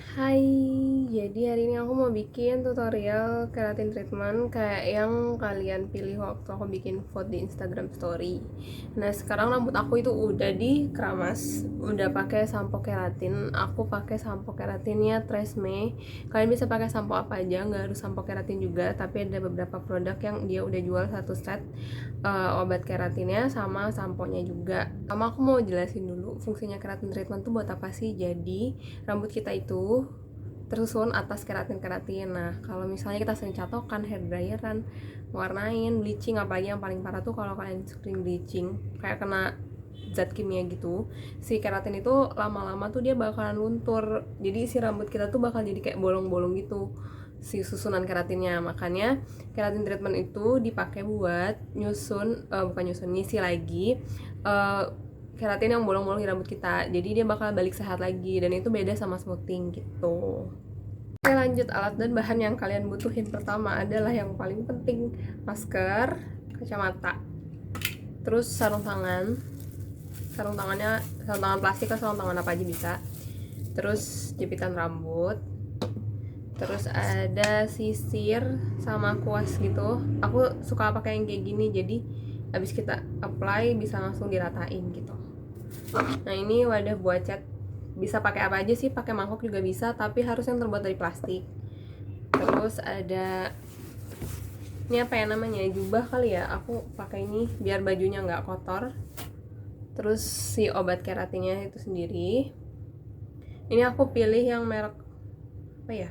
Hai, jadi hari ini aku mau bikin tutorial keratin treatment kayak yang kalian pilih waktu aku bikin vote di Instagram story. Nah, sekarang rambut aku itu udah dikeramas, udah pakai sampo keratin. Aku pakai sampo keratinnya Tresemme. Kalian bisa pakai sampo apa aja, nggak harus sampo keratin juga, tapi ada beberapa produk yang dia udah jual satu set obat keratinnya sama samponya juga. Sama aku mau jelasin dulu fungsinya keratin treatment tuh buat apa sih. Jadi rambut kita itu tersusun atas keratin-keratin. Nah, kalau misalnya kita sering catokan, hair dryeran, warnain, bleaching, apalagi yang paling parah tuh kalau kalian sering bleaching, kayak kena zat kimia gitu, si keratin itu lama-lama tuh dia bakalan luntur. Jadi si rambut kita tuh bakal jadi kayak bolong-bolong gitu si susunan keratinnya. Makanya keratin treatment itu dipakai buat nyusun, bukan nyusun, ngisi lagi uh, keratin yang bolong-bolong di rambut kita, jadi dia bakal balik sehat lagi, dan itu beda sama smoothing gitu. Oke, lanjut. Alat dan bahan yang kalian butuhin pertama adalah yang paling penting: masker, kacamata, terus sarung tangan. Sarung tangan plastik atau sarung tangan apa aja bisa. Terus jepitan rambut, terus ada sisir sama kuas gitu. Aku suka pakai yang kayak gini, jadi habis kita apply bisa langsung diratain gitu. Nah, ini wadah buat cat. Bisa pakai apa aja sih, pakai mangkok juga bisa, tapi harus yang terbuat dari plastik. Terus ada ini apa ya namanya, jubah kali ya, aku pakai ini biar bajunya nggak kotor. Terus si obat keratinnya itu sendiri, ini aku pilih yang merek apa ya,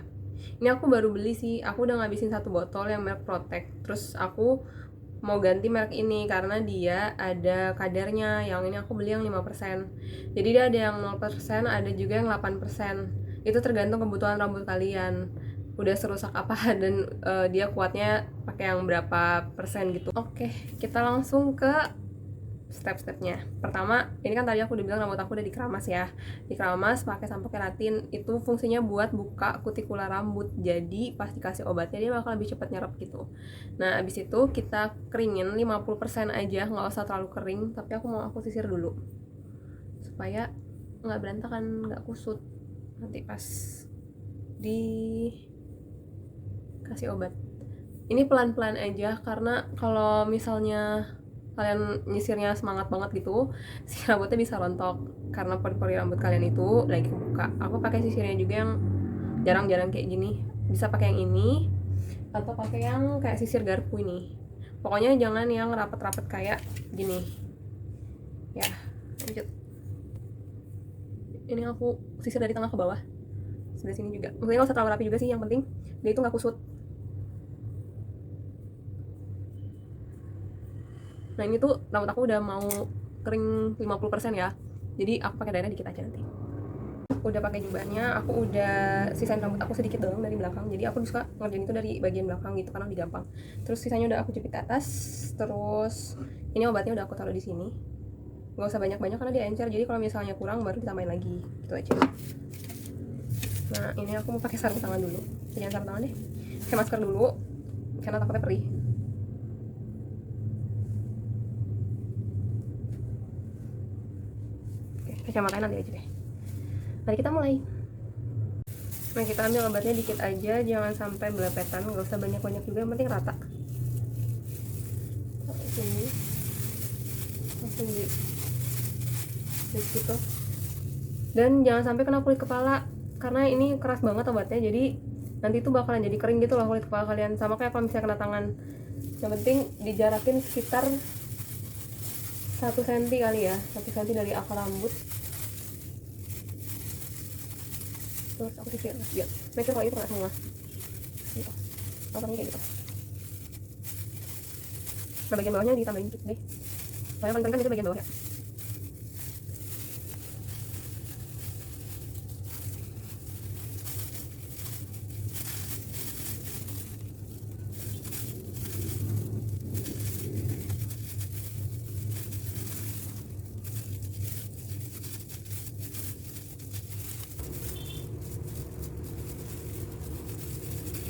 ini aku baru beli sih, aku udah ngabisin satu botol yang merek Protect. Terus aku mau ganti merek ini karena dia ada kadarnya. Yang ini aku beli yang 5%. Jadi dia ada yang 0%, ada juga yang 8%. Itu tergantung kebutuhan rambut kalian udah serusak apa dan dia kuatnya pakai yang berapa persen gitu. Oke, kita langsung ke step-stepnya. Pertama, ini kan tadi aku udah bilang rambut aku udah dikeramas ya. Dikeramas pakai sampo keratin. Itu fungsinya buat buka kutikula rambut. Jadi pas dikasih obatnya dia bakal lebih cepat nyerap gitu. Nah, abis itu kita keringin 50% aja, nggak usah terlalu kering. Tapi aku sisir dulu supaya nggak berantakan, nggak kusut nanti pas dikasih obat. Ini pelan-pelan aja, karena kalau misalnya kalian nyisirnya semangat banget gitu, si rambutnya bisa rontok karena pori-pori rambut kalian itu lagi kebuka. Aku pakai sisirnya juga yang jarang-jarang kayak gini. Bisa pakai yang ini atau pakai yang kayak sisir garpu ini. Pokoknya jangan yang rapet-rapet kayak gini. Ya, lanjut. Ini aku sisir dari tengah ke bawah. Sebelah sini juga. Maksudnya nggak usah terlalu rapi juga sih, yang penting dia itu nggak kusut. Nah, ini tuh rambut aku udah mau kering 50% ya. Jadi aku pakai daerah dikit aja nanti. Udah pakai jubahnya, aku udah sisain rambut aku sedikit doang dari belakang. Jadi aku suka ngerjain itu dari bagian belakang gitu karena lebih gampang. Terus sisanya udah aku jepit ke atas. Terus ini obatnya udah aku taruh di sini. Gak usah banyak-banyak karena dia encer. Jadi kalau misalnya kurang baru ditambahin lagi. Gitu aja. Nah, ini aku mau pakai sarung tangan dulu. Jangan sarung tangan deh. Pakai masker dulu karena takutnya perih. Oke, kacamatanya nanti aja deh. Mari kita mulai. Nah, kita ambil obatnya dikit aja, jangan sampai belepetan, nggak usah banyak-banyak juga, yang penting rata. Sini, langsung di gitu. Dan jangan sampai kena kulit kepala, karena ini keras banget obatnya, jadi nanti tuh bakalan jadi kering gitu loh kulit kepala kalian. Sama kayak kalau misalnya kena tangan. Yang penting dijarakin sekitar 1 cm kali ya, 1 cm dari akar rambut. Terus aku sisir biar make sure kalau itu kena semua gitu, potongnya kayak gitu. Nah, bagian bawahnya ditambahin dikit deh, soalnya paling kan itu bagian bawah ya.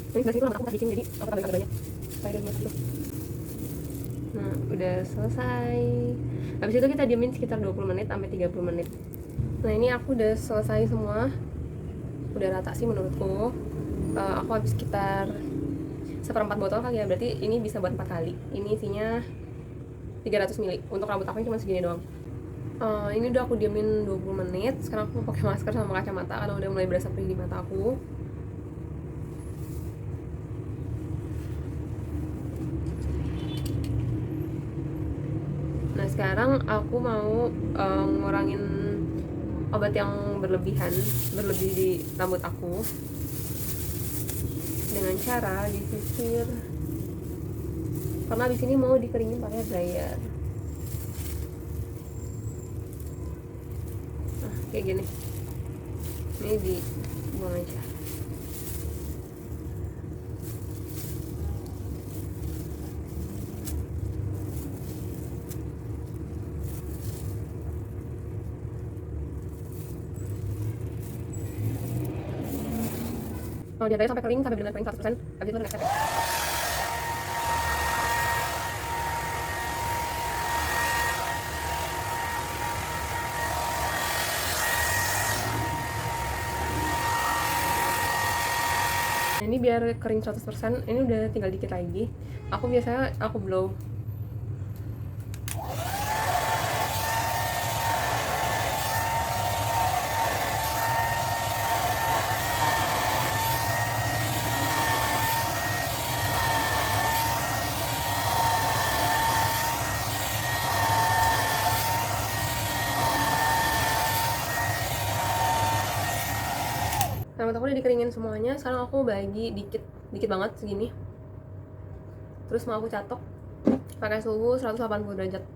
Ini sebelah situ rambut aku pas bikin, jadi aku tambahin agak banyak supaya dia gitu. Nah, udah selesai. Habis itu kita diemin sekitar 20 menit sampai 30 menit. Nah, ini aku udah selesai semua. udah rata sih menurutku. Aku habis sekitar 1/4 botol kali ya, berarti ini bisa buat 4 kali. Ini isinya 300 ml. Untuk rambut aku cuma segini doang. Ini udah aku diamin 20 menit. Sekarang aku pakai masker sama kacamata karena udah mulai berasa perih di mata aku. Nah sekarang aku mau ngurangin obat yang berlebih di rambut aku dengan cara disisir, karena abis ini mau dikeringin pakai dryer. Nah kayak gini, ini dibuang aja. Mau diadai sampai kering, sampai benar kering 100%. Habis itu next step. Nah, ini biar kering 100%, ini udah tinggal dikit lagi. Aku biasanya blow. Rambut aku udah dikeringin semuanya. Sekarang aku bagi dikit banget segini. Terus mau aku catok pakai suhu 180 derajat.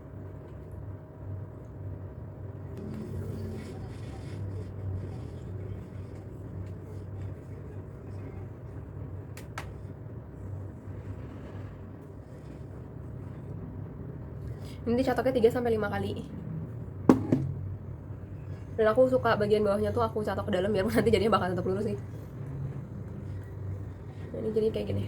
Ini dicatoknya 3-5 kali. Dan aku suka bagian bawahnya tuh aku catok ke dalam biar nanti jadinya bakal tetap lurus sih. Nah, ini jadi kayak gini.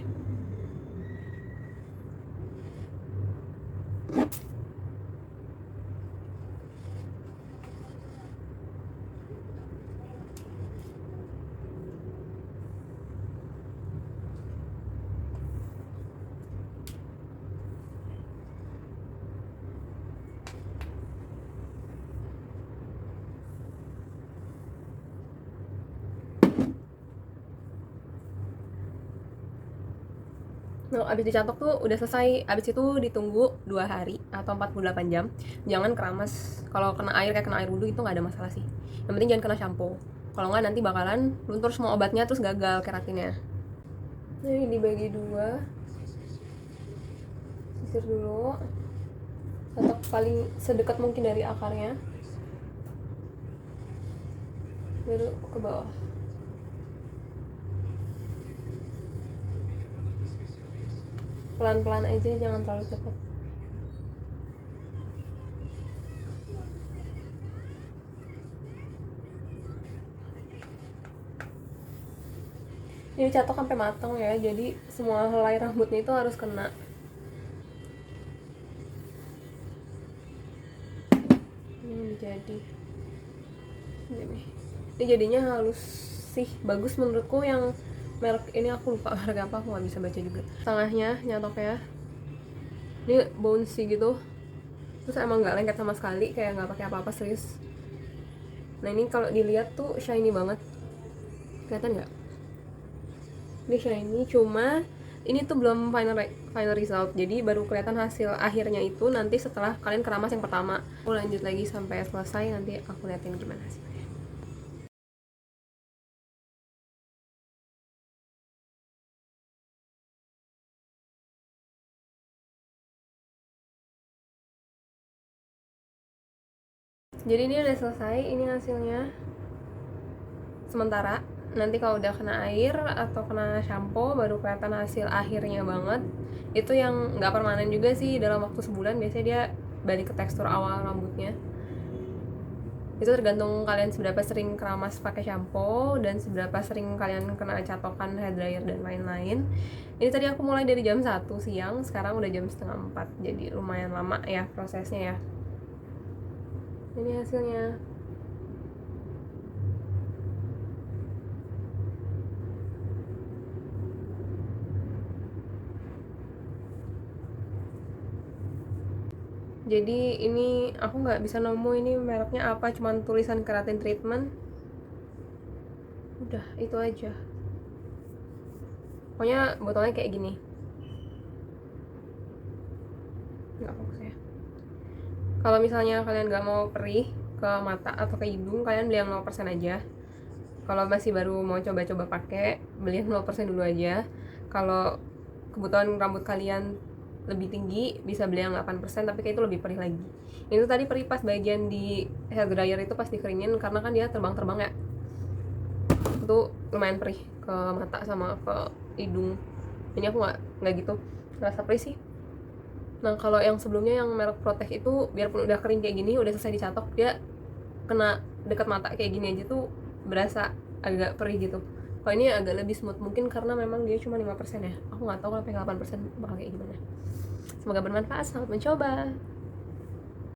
Nah, abis dicatok tuh udah selesai. Abis itu ditunggu 2 hari atau 48 jam. Jangan keramas. Kalau kena air kayak kena air wudhu itu nggak ada masalah sih. Yang penting jangan kena shampoo. Kalau nggak nanti bakalan luntur semua obatnya terus gagal keratinnya. Nah, ini dibagi 2. Sisir dulu. Catok paling sedekat mungkin dari akarnya. Baru ke bawah. Pelan-pelan aja, jangan terlalu cepat. Jadi catok sampai matang ya, jadi semua helai rambutnya itu harus kena. Ini jadi ini jadinya halus sih, bagus menurutku. Yang merek ini aku lupa merek apa, aku nggak bisa baca juga. Tengahnya nyatoknya ini bouncy gitu, terus emang nggak lengket sama sekali, kayak nggak pakai apa-apa, serius. Nah ini kalau dilihat tuh shiny banget, kelihatan nggak? Ini shiny, cuma ini tuh belum final result, jadi baru kelihatan hasil akhirnya itu nanti setelah kalian keramas yang pertama. Aku lanjut lagi sampai selesai, nanti aku liatin gimana hasilnya. Jadi ini udah selesai, ini hasilnya sementara. Nanti kalau udah kena air atau kena shampoo baru kelihatan hasil akhirnya banget. Itu yang nggak permanen juga sih, dalam waktu sebulan biasanya dia balik ke tekstur awal rambutnya. Itu tergantung kalian seberapa sering keramas pakai shampoo dan seberapa sering kalian kena catokan hair dryer dan lain-lain. Ini tadi aku mulai dari jam 1 siang, sekarang udah jam setengah 4, jadi lumayan lama ya prosesnya ya. Ini hasilnya. Jadi ini aku nggak bisa nemu ini mereknya apa, cuman tulisan keratin treatment. Udah itu aja. Pokoknya botolnya kayak gini. Nggak fokus ya. Kalau misalnya kalian nggak mau perih ke mata atau ke hidung, kalian beli yang 0% aja. Kalau masih baru mau coba-coba pakai, beli yang 0% dulu aja. Kalau kebutuhan rambut kalian lebih tinggi, bisa beli yang 8%, tapi kayak itu lebih perih lagi. Itu tadi perih pas bagian di hair dryer itu pas dikeringin, karena kan dia terbang-terbang ya. Itu lumayan perih ke mata sama ke hidung. Ini aku nggak gitu ngerasa perih sih. Nah kalau yang sebelumnya yang merek Protect itu, biarpun udah kering kayak gini, udah selesai dicatok, dia kena dekat mata kayak gini aja tuh berasa agak perih gitu. Kalau ini agak lebih smooth, mungkin karena memang dia cuma 5% ya. Aku nggak tahu kalau sampai 8% bakal kayak gimana. Semoga bermanfaat, selamat mencoba.